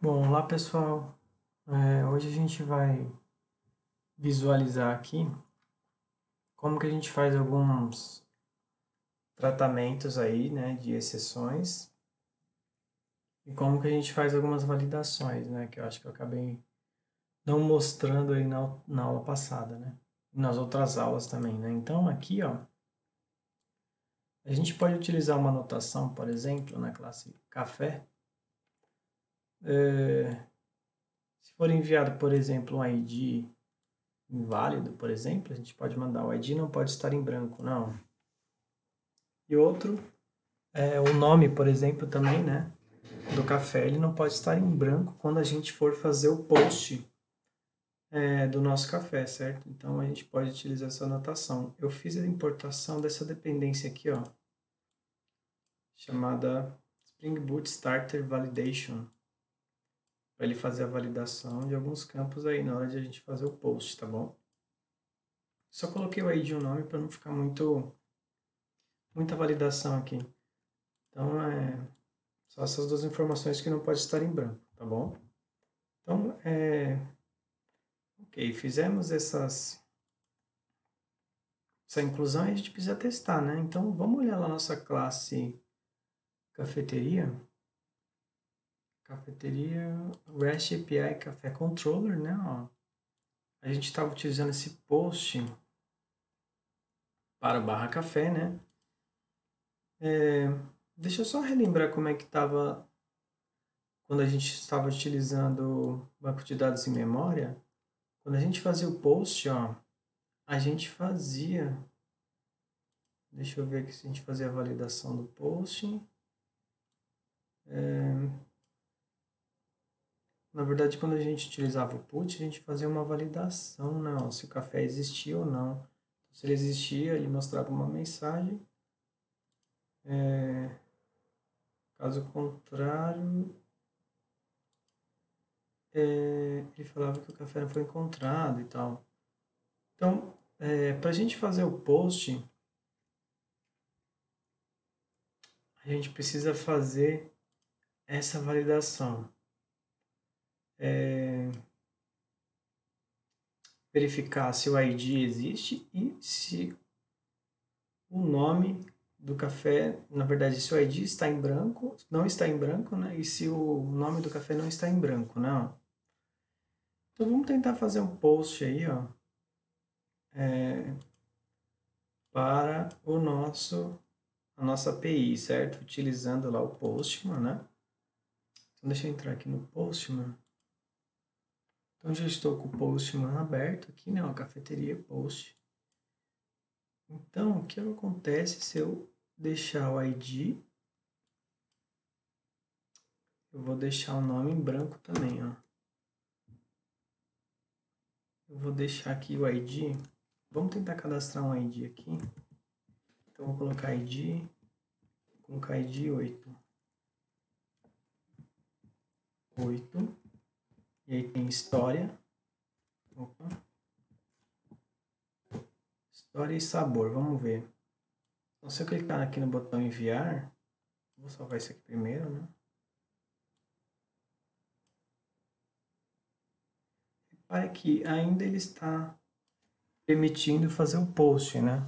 Bom, olá pessoal. Hoje a gente vai visualizar aqui como que a gente faz alguns tratamentos aí, né, de exceções e como que a gente faz algumas validações, né, que eu acho que eu acabei não mostrando aí na aula passada, né, e nas outras aulas também, né. Então aqui, ó, a gente pode utilizar uma notação, por exemplo, na classe café. Se for enviado, por exemplo, um ID inválido, por exemplo, a gente pode mandar o ID não pode estar em branco, não. E outro, o nome, por exemplo, também, né, do café, ele não pode estar em branco quando a gente for fazer o post do nosso café, certo? Então a gente pode utilizar essa anotação. Eu fiz a importação dessa dependência aqui, ó, chamada Spring Boot Starter Validation, para ele fazer a validação de alguns campos aí na hora de a gente fazer o post, tá bom? Só coloquei o ID e o nome para não ficar muita validação aqui. Então, só essas duas informações que não pode estar em branco, tá bom? Então, ok, fizemos essa inclusão e a gente precisa testar, né? Então, vamos olhar lá nossa classe cafeteria. Cafeteria REST API Café Controller, né? Ó, a gente estava utilizando esse post para o barra café, né? Deixa eu só relembrar como é que estava quando a gente estava utilizando banco de dados em memória. Quando a gente fazia o post, ó, a gente fazia. Deixa eu ver aqui se a gente fazia a validação do post. Na verdade, quando a gente utilizava o put, a gente fazia uma validação, não, se o café existia ou não. Se ele existia, ele mostrava uma mensagem. Caso contrário, ele falava que o café não foi encontrado e tal. Então, para a gente fazer o post, a gente precisa fazer essa validação. Verificar se o ID existe e se o nome do café, na verdade, se o ID está em branco, não está em branco, né? E se o nome do café não está em branco, não. Então vamos tentar fazer um post aí, ó, para a nossa API, certo? Utilizando lá o Postman, né? Então deixa eu entrar aqui no Postman. Então já estou com o Postman aberto aqui, né? Uma cafeteria post. Então, o que acontece se eu deixar o ID? Eu vou deixar o nome em branco também, ó. Eu vou deixar aqui o ID. Vamos tentar cadastrar um ID aqui. Então, vou colocar ID, vou colocar ID 8. 8. E aí tem história. Opa. História e sabor, vamos ver. Então, se eu clicar aqui no botão enviar, vou salvar isso aqui primeiro, né? Repare que ainda ele está permitindo fazer o post, né?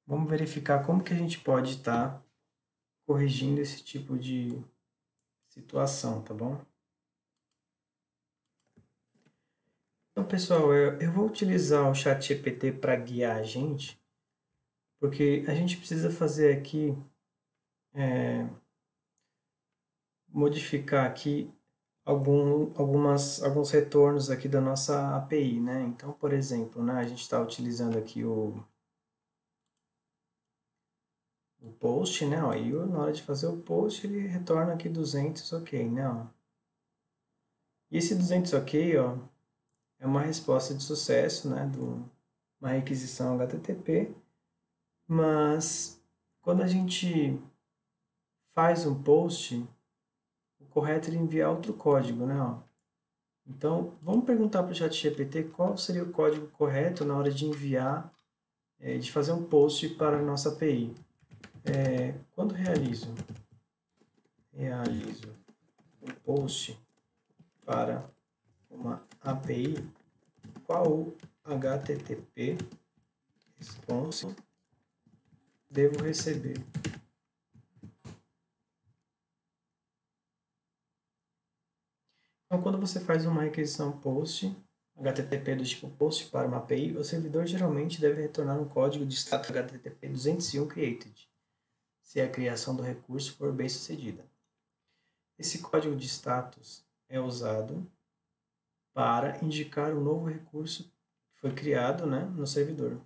Vamos verificar como que a gente pode estar corrigindo esse tipo de situação, tá bom? Então, pessoal, eu vou utilizar o ChatGPT para guiar a gente, porque a gente precisa fazer aqui, modificar aqui alguns retornos aqui da nossa API, né? Então, por exemplo, né, a gente está utilizando aqui o post, né? Ó, e na hora de fazer o post, ele retorna aqui 200, ok, né? Ó. E esse 200, ok, ó, é uma resposta de sucesso, né? Uma requisição HTTP, mas quando a gente faz um post, o correto é enviar outro código, né? Ó. Então, vamos perguntar para o ChatGPT qual seria o código correto na hora de enviar, de fazer um post para a nossa API. Quando realizo post para uma API, qual o HTTP response devo receber? Então, quando você faz uma requisição POST, HTTP do tipo POST para uma API, o servidor geralmente deve retornar um código de status HTTP 201 created, se a criação do recurso for bem sucedida. Esse código de status é usado para indicar o novo recurso que foi criado, no servidor.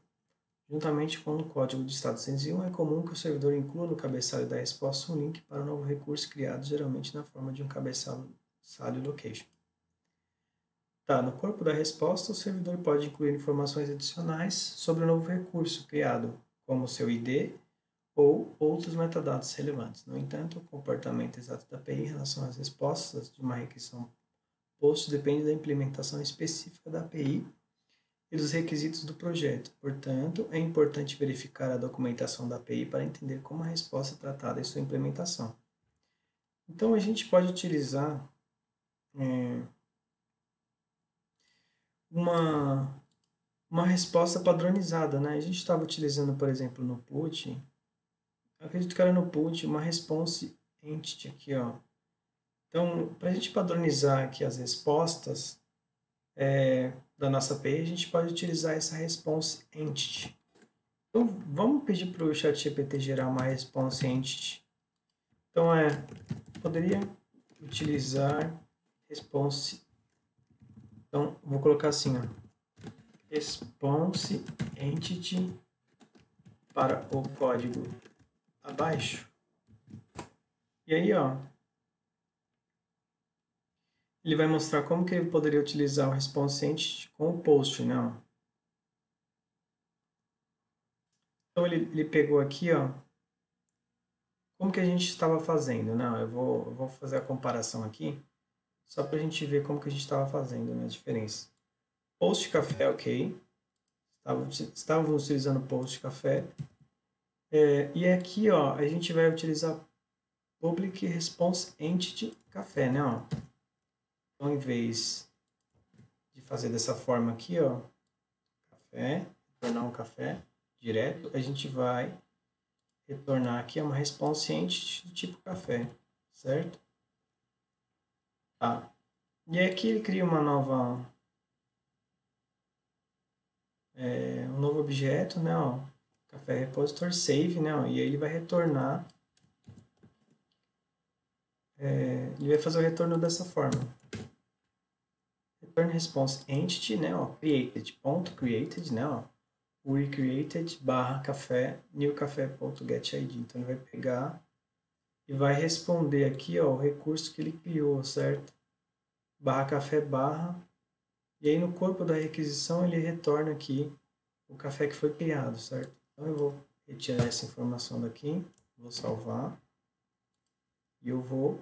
Juntamente com o código de status 201, é comum que o servidor inclua no cabeçalho da resposta um link para o novo recurso criado, geralmente na forma de um cabeçalho location. No corpo da resposta, o servidor pode incluir informações adicionais sobre o novo recurso criado, como seu ID ou outros metadados relevantes. No entanto, o comportamento exato da API em relação às respostas de uma requisição POST depende da implementação específica da API e dos requisitos do projeto. Portanto, é importante verificar a documentação da API para entender como a resposta é tratada em sua implementação. Então, a gente pode utilizar uma resposta padronizada, A gente estava utilizando, por exemplo, no put, acredito que era no put, uma response entity aqui, ó. Então, para a gente padronizar aqui as respostas da nossa API, a gente pode utilizar essa response entity. Então, vamos pedir para o ChatGPT gerar uma response entity. Então, poderia utilizar response. Então, vou colocar assim, ó, response entity para o código abaixo. E aí, ó, ele vai mostrar como que ele poderia utilizar o response entity com o post, Então, ele pegou aqui, ó, como que a gente estava fazendo, Eu vou fazer a comparação aqui, só para a gente ver como que a gente estava fazendo, a diferença. Post café, ok. Estávamos utilizando post café. E aqui, ó, a gente vai utilizar public response entity café, Ó. Então, em vez de fazer dessa forma aqui, ó, café, retornar um café direto, a gente vai retornar aqui uma response entity do tipo café, certo? E aqui ele cria uma nova um novo objeto, Ó, café repository save, Ó, e aí ele vai retornar ele vai fazer o retorno dessa forma. Return response entity, Ó, created, ponto created, Ó, recreated barra café, new café.getID. Então ele vai pegar e vai responder aqui, ó, o recurso que ele criou, certo? Barra café barra. E aí no corpo da requisição ele retorna aqui o café que foi criado, certo? Então eu vou retirar essa informação daqui, vou salvar. E eu vou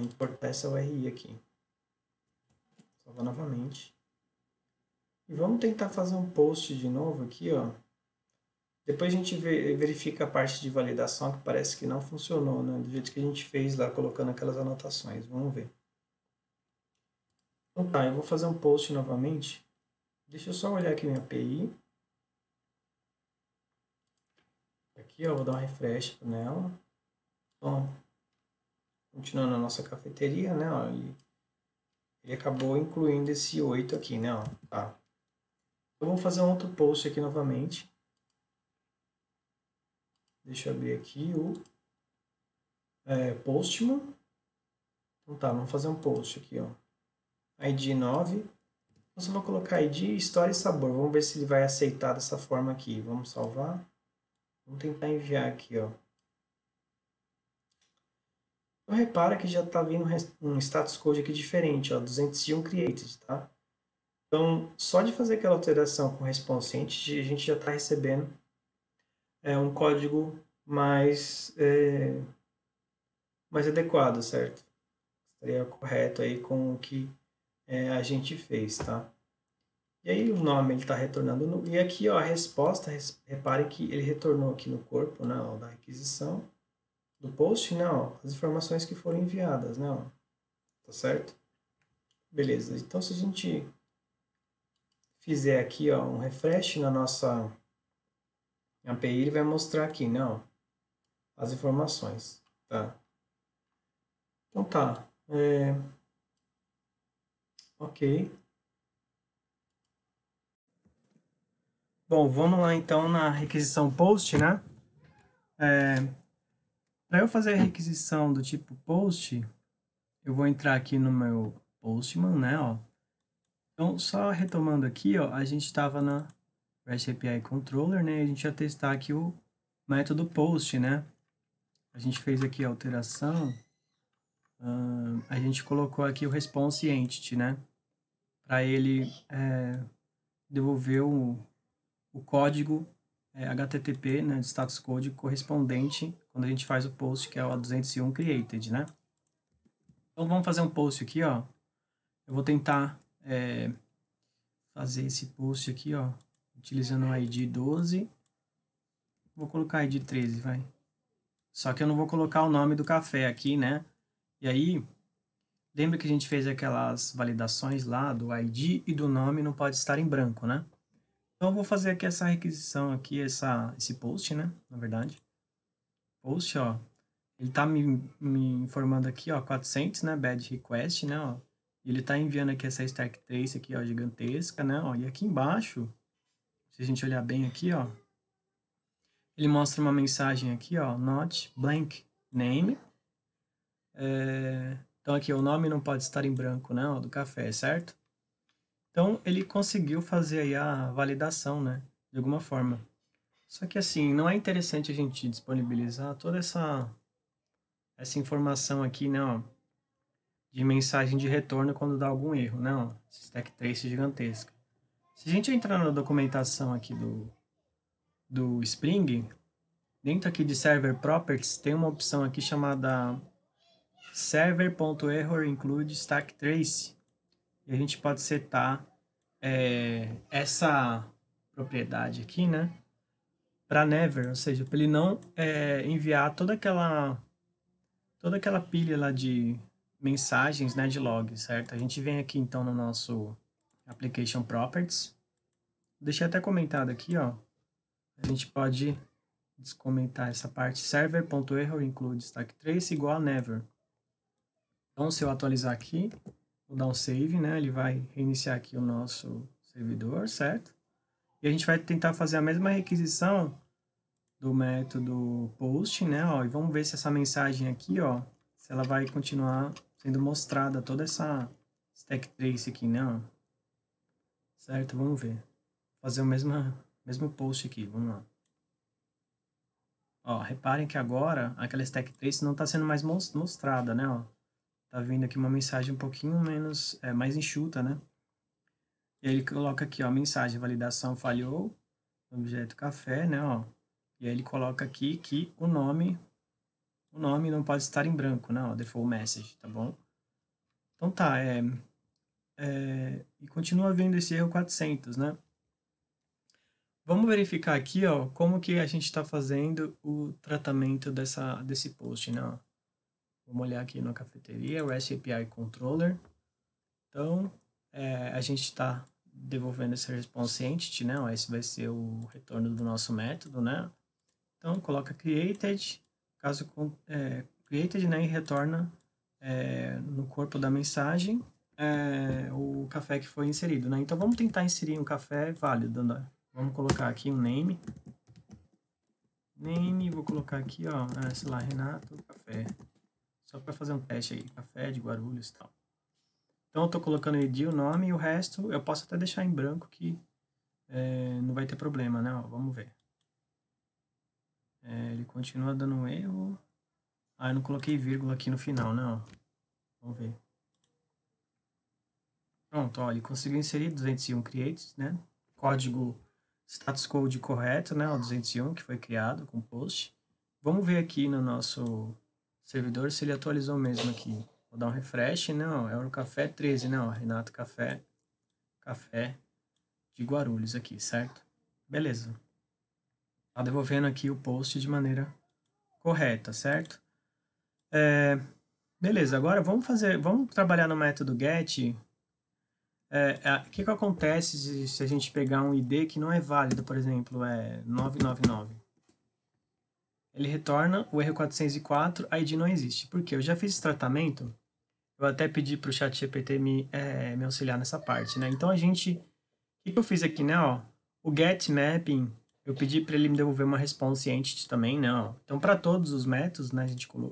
importar essa URI aqui. Salvar novamente. E vamos tentar fazer um post de novo aqui, ó. Depois a gente verifica a parte de validação que parece que não funcionou, do jeito que a gente fez lá, colocando aquelas anotações. Vamos ver. Então eu vou fazer um post novamente. Deixa eu só olhar aqui minha API. Aqui, ó, vou dar um refresh nela. Então, continuando a nossa cafeteria, Ó, ele acabou incluindo esse 8 aqui, Ó. Tá. Então, vamos fazer um outro post aqui novamente. Deixa eu abrir aqui o Postman. Então tá, vamos fazer um post aqui, ó. ID 9. Então só vou colocar ID, história e sabor. Vamos ver se ele vai aceitar dessa forma aqui. Vamos salvar. Vamos tentar enviar aqui, ó. Então repara que já está vindo um status code aqui diferente, ó, 201 created, tá? Então, só de fazer aquela alteração com response entity, a gente já está recebendo um código mais adequado, certo? Estaria correto aí com o que a gente fez, tá? E aí o nome ele está retornando, e aqui, ó, a resposta, reparem que ele retornou aqui no corpo, ó, da requisição do post, ó, as informações que foram enviadas, ó. tá certo? Beleza, então se a gente fizer aqui, ó, um refresh na nossa API, ele vai mostrar aqui, não, as informações, tá? Então tá, ok. Bom, vamos lá então na requisição post, né? Para eu fazer a requisição do tipo post, eu vou entrar aqui no meu Postman, né? Ó. Então, só retomando aqui, ó, a gente estava na REST API Controller, né? A gente ia testar aqui o método post, né? A gente fez aqui a alteração, a gente colocou aqui o response entity, né? Para ele devolver o código HTTP, né, de status code correspondente quando a gente faz o post, que é o 201 created, né? Então vamos fazer um post aqui, ó. Eu vou tentar fazer esse post aqui, ó, utilizando o ID 12. Vou colocar ID 13, vai. Só que eu não vou colocar o nome do café aqui, né? E aí, lembra que a gente fez aquelas validações lá do ID e do nome não pode estar em branco, né? Então eu vou fazer aqui essa requisição aqui, esse post, né? Na verdade. Post, ó. Ele tá me informando aqui, ó, 400, né? Bad request, né? Ó. Ele tá enviando aqui essa stack trace aqui, ó, gigantesca, né? Ó. E aqui embaixo, se a gente olhar bem aqui, ó, ele mostra uma mensagem aqui, ó, not blank name. Então aqui, o nome não pode estar em branco, né? Ó, do café, certo? Então ele conseguiu fazer aí a validação, né? De alguma forma. Só que assim, não é interessante a gente disponibilizar toda essa informação aqui, né, ó, de mensagem de retorno quando dá algum erro, né, ó, stack trace gigantesca. Se a gente entrar na documentação aqui do Spring, dentro aqui de Server Properties, tem uma opção aqui chamada server.error include stack trace, e a gente pode setar essa propriedade aqui, né, para never, ou seja, para ele não enviar toda aquela pilha lá de mensagens, né, de log, certo? A gente vem aqui então no nosso Application Properties. Deixei até comentado aqui, ó. A gente pode descomentar essa parte server.error include stack trace igual a never. Então, se eu atualizar aqui, vou dar um save, né? Ele vai reiniciar aqui o nosso servidor, certo? E a gente vai tentar fazer a mesma requisição do método post, né? Ó, e vamos ver se essa mensagem aqui, ó, se ela vai continuar sendo mostrada toda essa stack trace aqui, né? Ó. Certo? Vamos ver. Fazer o mesmo post aqui, vamos lá. Ó, reparem que agora aquela stack trace não está sendo mais mostrada, né? Ó. Tá vindo aqui uma mensagem um pouquinho menos, mais enxuta, né? E aí ele coloca aqui, ó, mensagem, validação falhou, objeto café, né? Ó. E aí ele coloca aqui que o nome não pode estar em branco, né? Ó, default message, tá bom? Então tá, e continua vendo esse erro 400, né? Vamos verificar aqui, ó, como que a gente está fazendo o tratamento desse post, né? Ó. Vamos olhar aqui na cafeteria, REST API Controller. Então, a gente está devolvendo esse response entity, né? Ó, esse vai ser o retorno do nosso método, né? Então, coloca created, caso created, né? E retorna no corpo da mensagem o café que foi inserido, né? Então, vamos tentar inserir um café válido, né? Vamos colocar aqui um name. Vou colocar aqui, ó, sei lá, Renato Café. Só para fazer um teste aí, café de Guarulhos e tal. Então, eu tô colocando o ID, o nome e o resto eu posso até deixar em branco que não vai ter problema, né? Ó, vamos ver. Ele continua dando um erro. Ah, eu não coloquei vírgula aqui no final, né? Ó. Vamos ver. Pronto, ó, ele conseguiu inserir 201 creates, né? Código status code correto, né? O 201 que foi criado com post. Vamos ver aqui no nosso servidor se ele atualizou mesmo aqui. Vou dar um refresh, né? Ó, é o café 13, né? Ó, Renato Café de Guarulhos aqui, certo? Beleza. Tá devolvendo aqui o post de maneira correta, certo? Beleza, agora vamos trabalhar no método get. O que acontece se a gente pegar um ID que não é válido, por exemplo, é 999? Ele retorna o erro 404, a ID não existe. Por quê? Eu já fiz esse tratamento, eu até pedi para o ChatGPT me auxiliar nessa parte, né? Então o que eu fiz aqui, né? Ó, o get mapping, eu pedi para ele me devolver uma response entity também, né? Ó. Então, para todos os métodos, né,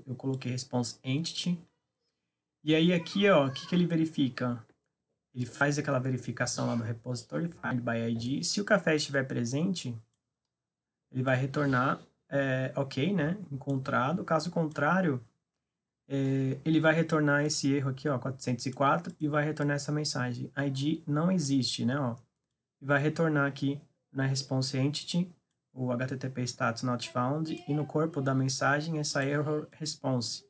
eu coloquei response entity. E aí aqui, ó, o que ele verifica? Ele faz aquela verificação lá do repository, find by ID. Se o café estiver presente, ele vai retornar ok, né? Encontrado. Caso contrário, ele vai retornar esse erro aqui, ó, 404, e vai retornar essa mensagem. ID não existe, né? Ó, e vai retornar aqui na response entity o HTTP status not found e no corpo da mensagem essa error response.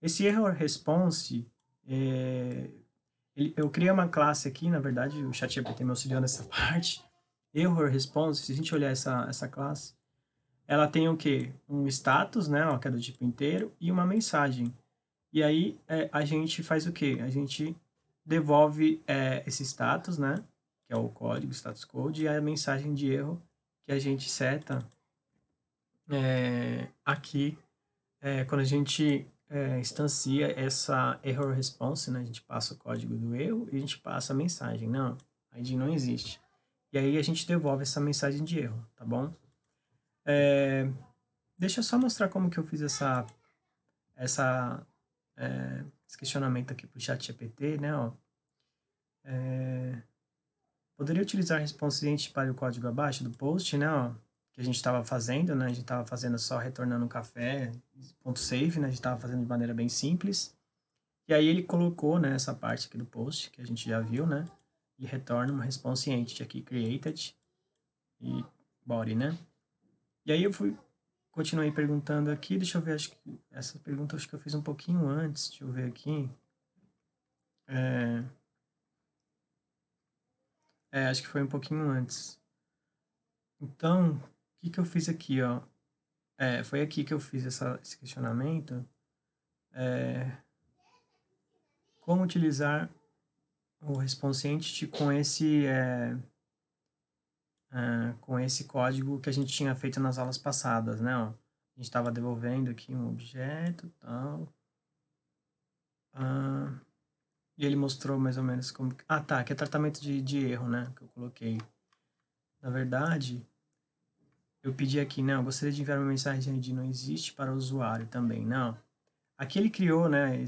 Esse error response eu criei uma classe aqui, na verdade, o ChatGPT me auxiliou nessa parte. Error response, se a gente olhar essa classe, ela tem o quê? Um status, né, ó, que é do tipo inteiro, e uma mensagem. E aí a gente faz o quê? A gente devolve esse status, né, que é o código, status code, e a mensagem de erro que a gente seta aqui quando a gente instancia essa error response, né? A gente passa o código do erro e a gente passa a mensagem. Não, a ID não existe. E aí a gente devolve essa mensagem de erro, tá bom? Deixa eu só mostrar como que eu fiz essa, esse questionamento aqui para o ChatGPT, né? Ó. Poderia utilizar response para o código abaixo do post, né? Ó, que a gente estava fazendo, né? A gente estava fazendo só retornando um café, ponto .save, né? A gente estava fazendo de maneira bem simples. E aí ele colocou, né, essa parte aqui do post, que a gente já viu, né? Ele retorna uma response entity aqui, created e body, né? E aí continuei perguntando aqui, deixa eu ver, acho que essa pergunta acho que eu fiz um pouquinho antes, deixa eu ver aqui. Acho que foi um pouquinho antes. Então, o que eu fiz aqui, ó? Foi aqui que eu fiz esse questionamento. Como utilizar o response entity com esse código que a gente tinha feito nas aulas passadas, né? Ó. A gente estava devolvendo aqui um objeto, tal. E ele mostrou mais ou menos como... Ah, tá, que é tratamento de erro, né? Que eu coloquei. Na verdade, eu pedi aqui, né? Eu gostaria de enviar uma mensagem de não existe para o usuário também, não. Aqui ele criou, né,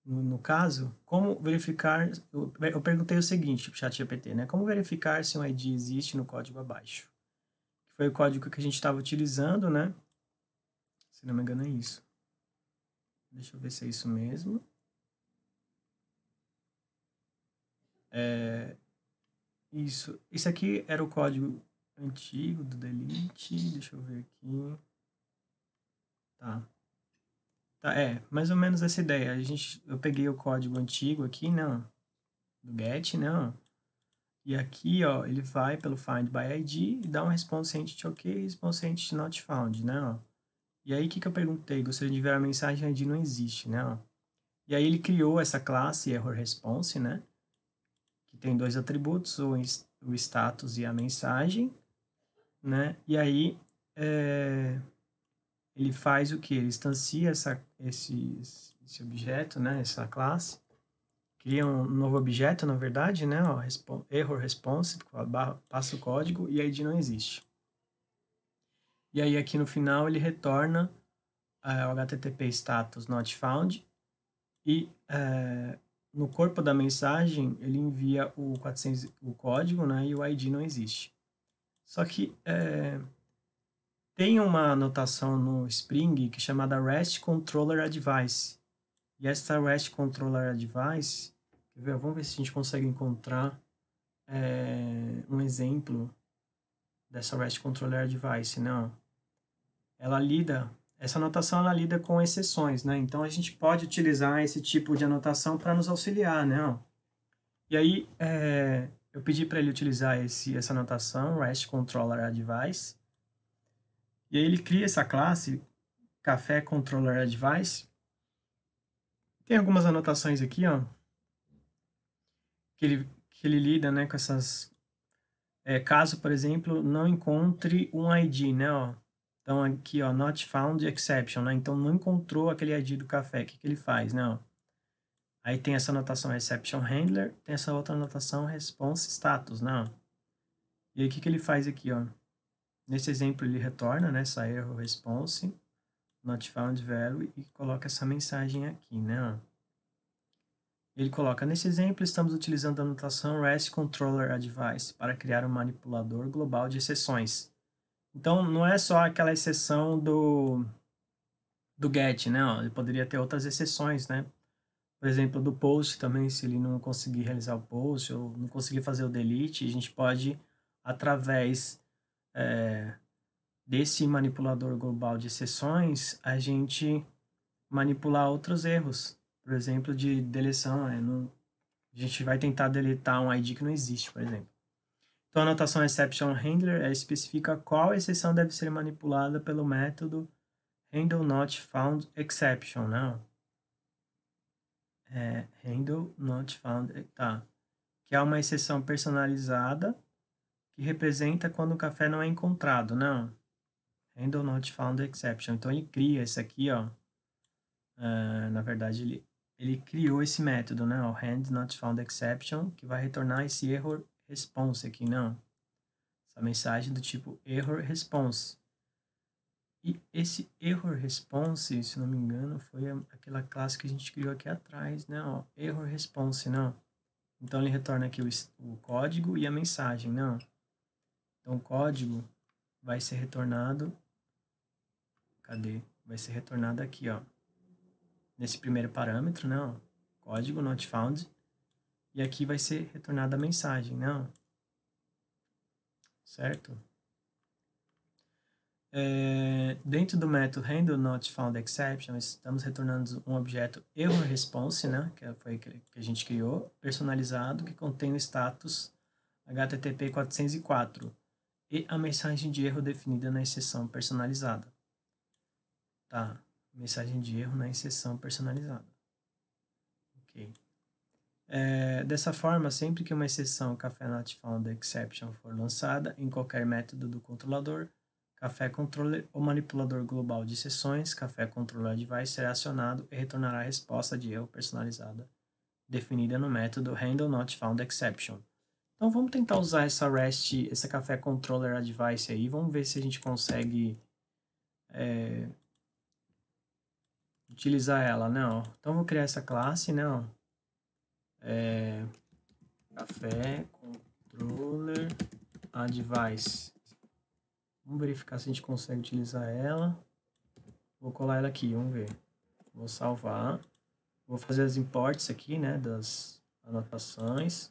no caso, como verificar... Eu perguntei o seguinte, tipo, ChatGPT, né? Como verificar se um ID existe no código abaixo? Que foi o código que a gente estava utilizando, né? Se não me engano é isso. Deixa eu ver se é isso mesmo. Isso. Isso aqui era o código antigo do delete. Deixa eu ver aqui. Tá. Tá, mais ou menos essa ideia. Eu peguei o código antigo aqui, né? Do get, né? E aqui, ó, ele vai pelo find by ID e dá um response entity ok, response entity not found, né? Ó. E aí, o que eu perguntei? Gostaria de ver a mensagem ID não existe, né? Ó. E aí ele criou essa classe error response, né? Que tem dois atributos, o status e a mensagem, né? E aí ele faz o que? Ele instancia esse objeto, né? Essa classe, cria um novo objeto, na verdade, né? Ó, error response, passa o código e a ID não existe. E aí aqui no final ele retorna o HTTP status not found e no corpo da mensagem ele envia o código, né? E o ID não existe. Só que tem uma anotação no Spring que é chamada REST Controller Advice. E essa REST Controller Advice, vamos ver se a gente consegue encontrar um exemplo dessa REST Controller Advice, né? Essa anotação ela lida com exceções, né? Então a gente pode utilizar esse tipo de anotação para nos auxiliar, né? E aí eu pedi para ele utilizar essa anotação, REST Controller Advice, e aí ele cria essa classe, Café Controller Advice, Tem algumas anotações aqui, ó, que ele lida, né, com essas... caso, por exemplo, não encontre um ID, né, ó. Então, aqui, ó, not found exception, né? Então, não encontrou aquele ID do café. O que que ele faz, né, ó? Aí tem essa anotação reception handler, tem essa outra anotação response status, né, ó. E aí, o que que ele faz aqui, ó? Nesse exemplo, ele retorna, né, essa erro response, not found value, e coloca essa mensagem aqui, né, ó. Ele coloca, nesse exemplo, estamos utilizando a anotação REST Controller Advice para criar um manipulador global de exceções. Então, não é só aquela exceção do GET, né? Ó, ele poderia ter outras exceções, né? Por exemplo, do post também, se ele não conseguir realizar o post ou não conseguir fazer o delete, a gente pode, através desse manipulador global de exceções, a gente manipular outros erros. Por exemplo, de deleção, a gente vai tentar deletar um ID que não existe, por exemplo. Então, a anotação exception handler especifica qual exceção deve ser manipulada pelo método handle not found exception, né? Handle not found, tá. Que é uma exceção personalizada que representa quando o café não é encontrado, não. Handle not found exception. Então, ele cria esse aqui, ó. Na verdade, ele criou esse método, né? O hand not found exception, que vai retornar esse error response aqui, não. Essa mensagem do tipo error response. E esse error response, se não me engano, foi aquela classe que a gente criou aqui atrás, né? Ó, error response, não. Então ele retorna aqui o código e a mensagem, não. Então o código vai ser retornado, cadê? Vai ser retornado aqui, ó. Nesse primeiro parâmetro, não. Código not found. E aqui vai ser retornada a mensagem, não. Certo? Dentro do método handleNotFoundException, estamos retornando um objeto errorResponse, né, que foi que a gente criou, personalizado, que contém o status HTTP 404 e a mensagem de erro definida na exceção personalizada. Tá, mensagem de erro na exceção personalizada. Ok. Dessa forma, sempre que uma exceção CafeNotFoundException for lançada em qualquer método do controlador, Café Controller ou manipulador global de exceções, Café Controller Device será acionado e retornará a resposta de erro personalizada definida no método handleNotFoundException. Então vamos tentar usar essa REST, essa Café Controller Advice aí, vamos ver se a gente consegue utilizar ela, né? Ó. Então vou criar essa classe, né? Ó. Café Controller Advice. Vamos verificar se a gente consegue utilizar ela. Vou colar ela aqui, vamos ver. Vou salvar. Vou fazer as imports aqui, né, das anotações.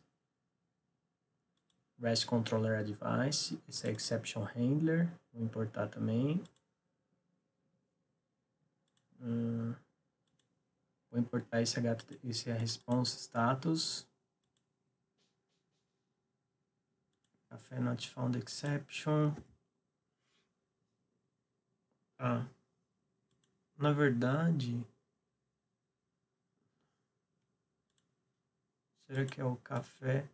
REST Controller Advice, esse é Exception Handler, vou importar também. Vou importar esse response status. Café not found exception. Na verdade, será que é o café?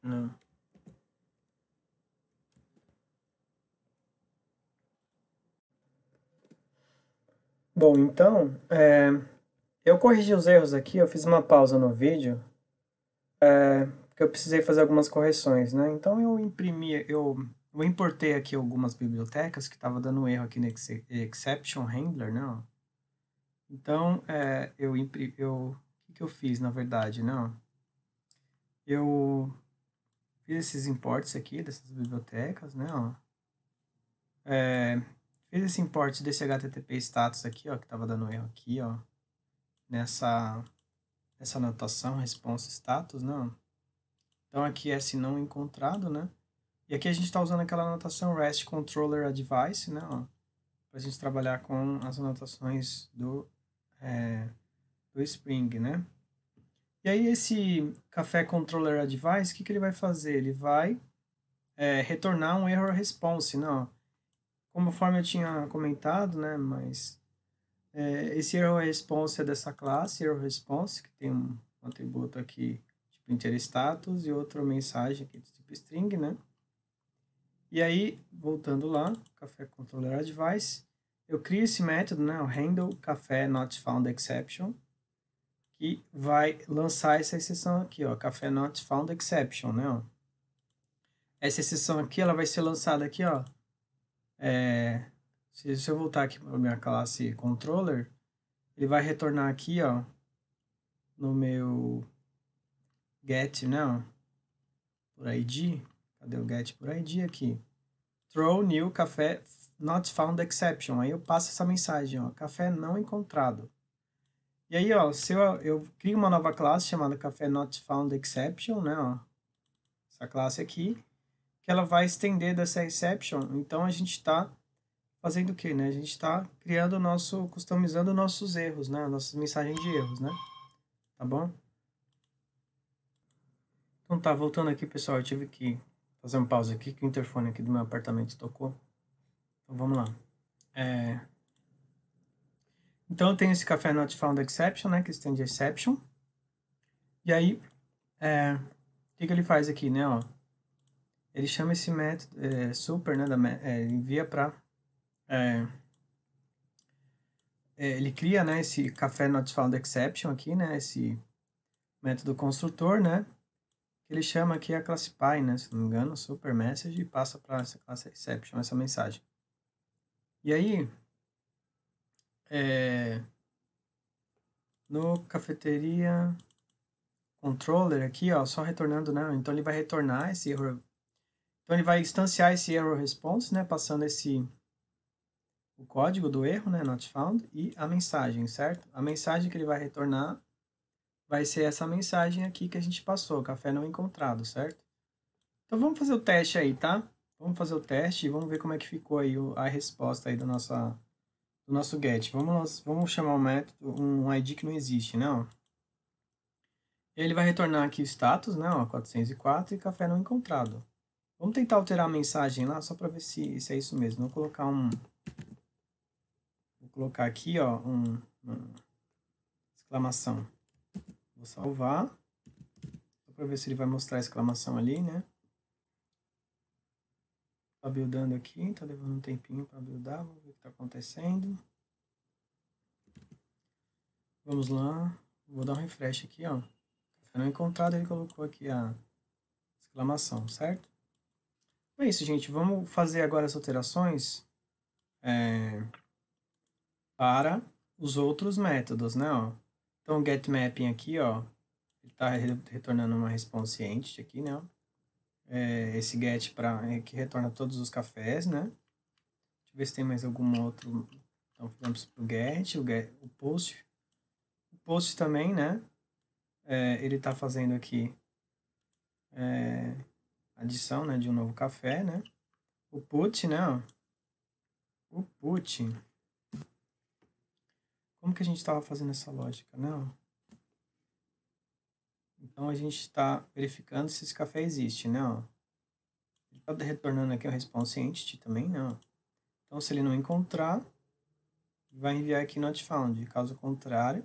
Não. Bom, então, eu corrigi os erros aqui, eu fiz uma pausa no vídeo, porque eu precisei fazer algumas correções, né? Então eu importei aqui algumas bibliotecas que estava dando erro aqui no Exception Handler, né? Então, o que eu fiz, na verdade, não? Eu fiz esses imports aqui dessas bibliotecas, né? Ó. Fiz esse import desse HTTP status aqui, ó, que estava dando erro aqui, ó, nessa anotação response status, não. Então aqui é se não encontrado, né? E aqui a gente está usando aquela anotação REST Controller Advice, né? Para a gente trabalhar com as anotações do Spring, né? E aí esse Café Controller Advice, o que ele vai fazer? Ele vai retornar um error response, não? Conforme eu tinha comentado, né? Mas Esse erro response é dessa classe, erro response, que tem um atributo aqui tipo inteiro status e outra mensagem aqui do tipo string, né? E aí, voltando lá, café controller advice, eu crio esse método, né, o handle café not found exception, que vai lançar essa exceção aqui, ó, café not found exception, né, ó. Essa exceção aqui, ela vai ser lançada aqui, ó, se eu voltar aqui para a minha classe controller, ele vai retornar aqui, ó, no meu get, né, ó, por ID, cadê o get por ID aqui? Throw new café not found exception, aí eu passo essa mensagem, ó, café não encontrado. E aí, ó, se eu crio uma nova classe chamada café not found exception, né, ó, essa classe aqui, que ela vai estender dessa exception, então a gente está fazendo o quê, né? A gente está criando o nosso, customizando nossos erros, né? Nossas mensagens de erros, né? Tá bom? Então tá, voltando aqui, pessoal, eu tive que fazer uma pausa aqui, que o interfone aqui do meu apartamento tocou. Então vamos lá. Então eu tenho esse café not found exception, né? Que estende exception. E aí, o que ele faz aqui, né? Ó, ele chama esse método super, né? Envia para ele cria, né, esse café not found exception aqui, né, esse método construtor, né, que ele chama aqui a classe py, né, se não me engano, super message, e passa para essa classe exception, essa mensagem. E aí, no cafeteria controller aqui, ó, só retornando, né, então ele vai retornar esse erro, então ele vai instanciar esse error response, né, passando o código do erro, né, not found, e a mensagem, certo? A mensagem que ele vai retornar vai ser essa mensagem aqui que a gente passou, café não encontrado, certo? Então vamos fazer o teste aí, tá? Vamos fazer o teste e vamos ver como é que ficou aí a resposta aí do nosso get. Vamos chamar um método, um ID que não existe, né? Ó. Ele vai retornar aqui o status, né? Ó, 404 e café não encontrado. Vamos tentar alterar a mensagem lá só para ver se é isso mesmo. Vou colocar aqui, ó, uma exclamação. Vou salvar. Só para ver se ele vai mostrar a exclamação ali, né? Tá buildando aqui, tá levando um tempinho para buildar, vamos ver o que tá acontecendo. Vamos lá, vou dar um refresh aqui, ó. Café não encontrado, ele colocou aqui a exclamação, certo? Então é isso, gente, vamos fazer agora as alterações para os outros métodos, né, ó. Então o getMapping aqui, ó, ele tá retornando uma response entity aqui, né, ó. Esse get que retorna todos os cafés, né. Deixa eu ver se tem mais algum outro. Então vamos pro o post. O post também, né, ele tá fazendo aqui adição, né, de um novo café, né. O put, né, ó. O put. Como que a gente estava fazendo essa lógica, né, ó. Então a gente está verificando se esse café existe, né, ó. Ele está retornando aqui o response entity também, né, ó. Então se ele não encontrar, vai enviar aqui not found. Caso contrário,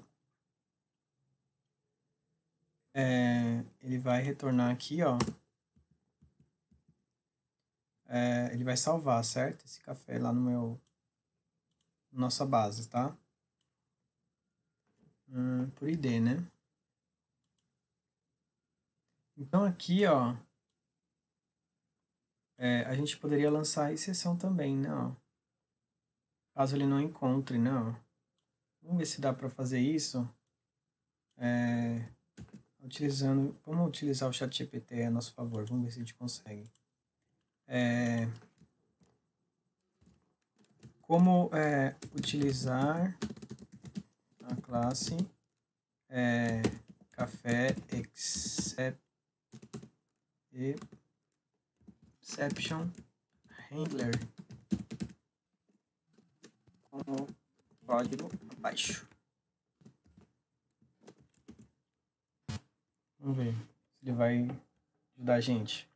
ele vai retornar aqui, ó. Ele vai salvar, certo? Esse café lá nossa base, tá? Por ID, né? Então aqui, ó, a gente poderia lançar a exceção também, né? Ó. Caso ele não encontre, né? Ó. Vamos ver se dá para fazer isso. Vamos utilizar o ChatGPT a nosso favor. Vamos ver se a gente consegue. Como utilizar a classe café exception handler com o código abaixo. Vamos ver se ele vai ajudar a gente.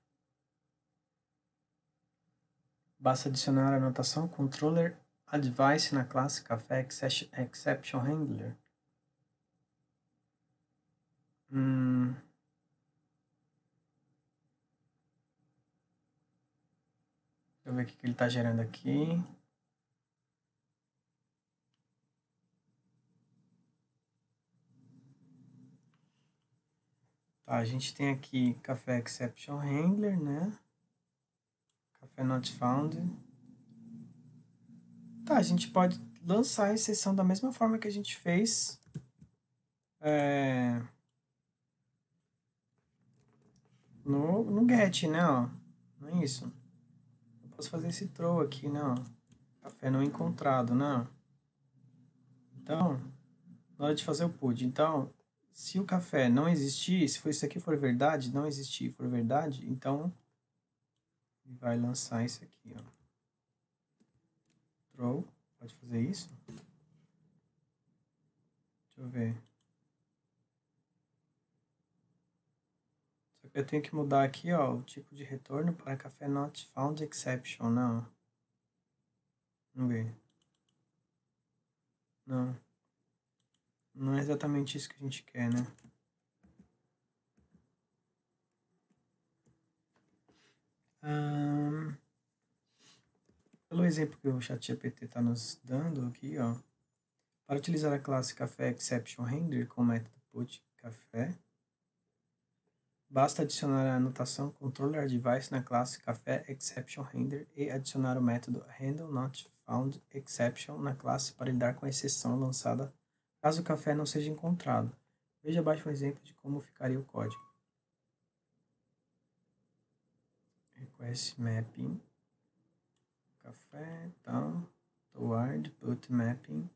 Basta adicionar a anotação controller advice na classe café exception handler. Deixa eu ver o que ele está gerando aqui. Tá, a gente tem aqui café exception handler, né? Café not found. Tá, a gente pode lançar a exceção da mesma forma que a gente fez no get, né? Ó. Não é isso. Eu posso fazer esse throw aqui, né? Ó. Café não encontrado, né? Então, na hora de fazer o put, então, se o café não existir, se isso aqui for verdade, não existir for verdade, então ele vai lançar isso aqui, ó. Throw, pode fazer isso? Deixa eu ver. Só que eu tenho que mudar aqui, ó, o tipo de retorno para café not found exception, não. Vamos ver. Não. Não é exatamente isso que a gente quer, né? Pelo exemplo que o ChatGPT está nos dando aqui, ó, para utilizar a classe café exception handler com o método put café, basta adicionar a anotação controller device na classe café exception handler e adicionar o método handle not found exception na classe para lidar com a exceção lançada caso o café não seja encontrado. Veja abaixo um exemplo de como ficaria o código. Request mapping café, então, toward put mapping.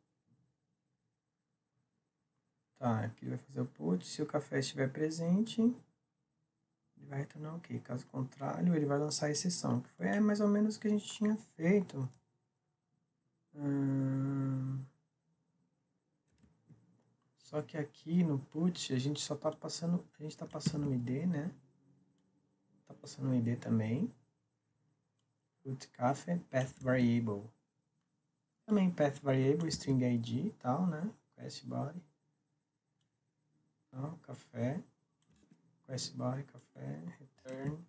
Tá, aqui ele vai fazer o put. Se o café estiver presente, ele vai retornar ok. Caso contrário, ele vai lançar a exceção. Que foi mais ou menos o que a gente tinha feito. Só que aqui no put a gente só tá passando. A gente tá passando o ID, né? Tá passando o ID também. Put café, path variable. Também path variable, string ID e tal, né? Quest body. Então, café. Quest body, café, return.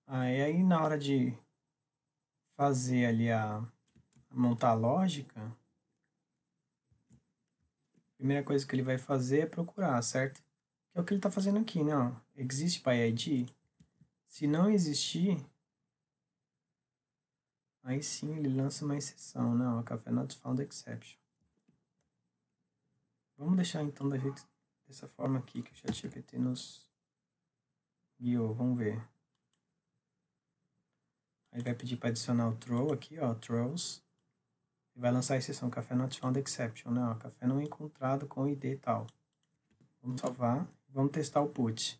E aí na hora de fazer ali montar a lógica, a primeira coisa que ele vai fazer é procurar, certo? Que é o que ele está fazendo aqui, né? Ó. Existe by ID? Se não existir, aí sim ele lança uma exceção, né? Ó, café not found exception. Vamos deixar então dessa forma aqui que o ChatGPT nos guiou. Vamos ver. Aí vai pedir para adicionar o throw aqui, ó, throws. E vai lançar a exceção café not found exception, né? Ó, café não encontrado com ID e tal. Vamos salvar. Vamos testar o put.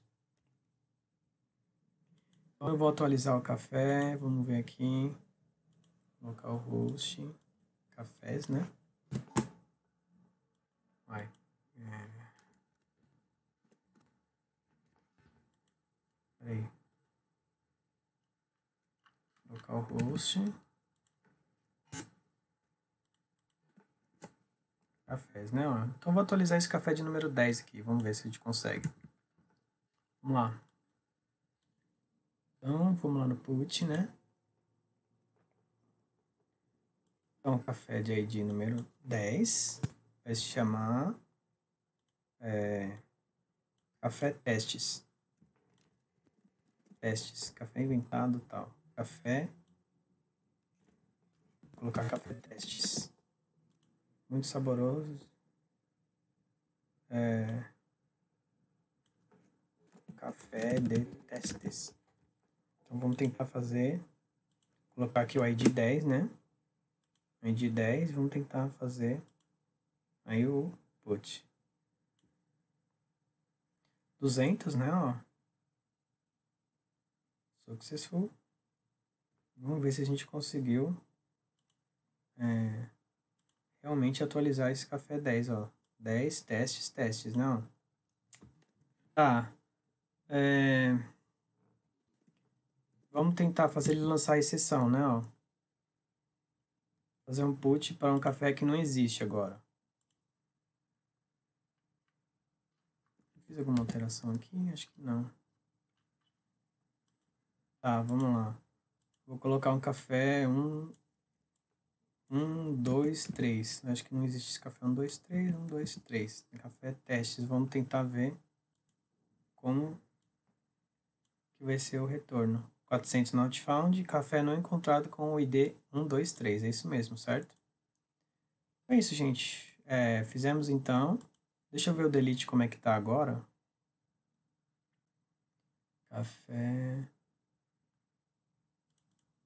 Então eu vou atualizar o café. Vamos ver aqui. Localhost. Cafés, né? Vai. Peraí. Localhost. Cafés, né? Ó. Então eu vou atualizar esse café de número 10 aqui. Vamos ver se a gente consegue. Vamos lá. Então, vamos lá no put, né? Então, café de ID número 10 vai se chamar café testes. Testes, café inventado tal. Café, vou colocar café testes. Muito saboroso. Café de testes. Então vamos tentar colocar aqui o ID 10, né? ID 10, vamos tentar fazer aí o put. 200, né? Ó. Successful. Vamos ver se a gente conseguiu realmente atualizar esse café 10, ó. 10 testes, né? Ó. Tá. Vamos tentar fazer ele lançar a exceção, né? Ó. Fazer um put para um café que não existe agora. Fiz alguma alteração aqui? Acho que não. Tá, vamos lá. Vou colocar um café 2, 3. Acho que não existe esse café 1, 2, 3, 1, 2, 3. Tem café testes. Vamos tentar ver como que vai ser o retorno. 400 not found, café não encontrado com o ID 1, 2, 3. É isso mesmo, certo? É isso, gente. Fizemos então. Deixa eu ver o delete como é que tá agora. Café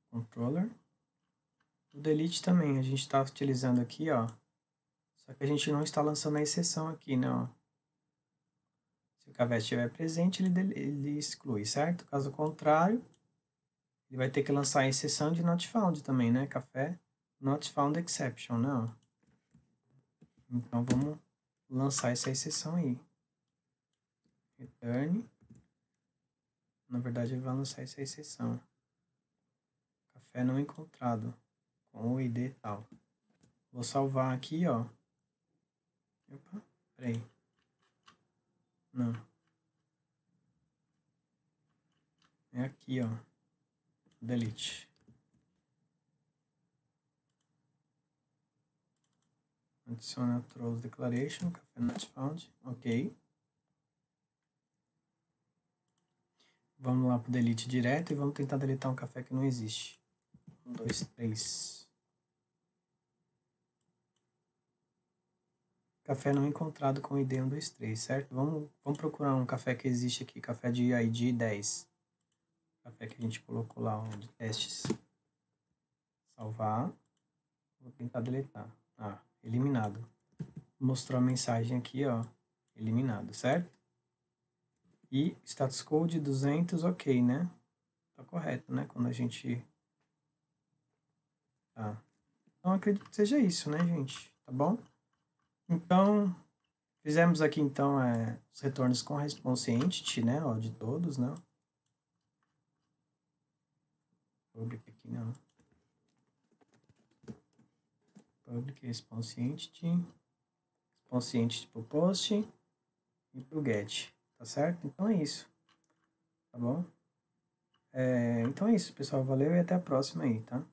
controller. O delete também, a gente está utilizando aqui, ó. Só que a gente não está lançando a exceção aqui, né, ó. Se o café estiver presente, ele exclui, certo? Caso contrário, ele vai ter que lançar a exceção de not found também, né? Café not found exception, né, ó. Então, vamos lançar essa exceção aí. Return. Na verdade, ele vai lançar essa exceção. Café não encontrado com o ID tal. Vou salvar aqui, ó. Opa, peraí. Não. É aqui, ó. Delete. Adiciona throws declaration, café not found. Ok. Vamos lá pro delete direto e vamos tentar deletar um café que não existe. 1, 2, 3. Café não encontrado com ID 1, 2, 3, certo? Vamos procurar um café que existe aqui, café de ID 10. Café que a gente colocou lá, de testes. Salvar. Vou tentar deletar. Ah, eliminado. Mostrou a mensagem aqui, ó. Eliminado, certo? E status code 200, ok, né? Tá correto, né? Quando a gente... Tá. Então, acredito que seja isso, né, gente? Tá bom? Então, fizemos aqui, então, os retornos com a response entity, né? Ó, de todos, né? Public aqui, não. Public response entity. Response entity pro post e pro get. Tá certo? Então, é isso. Tá bom? Então é isso, pessoal. Valeu e até a próxima aí, tá?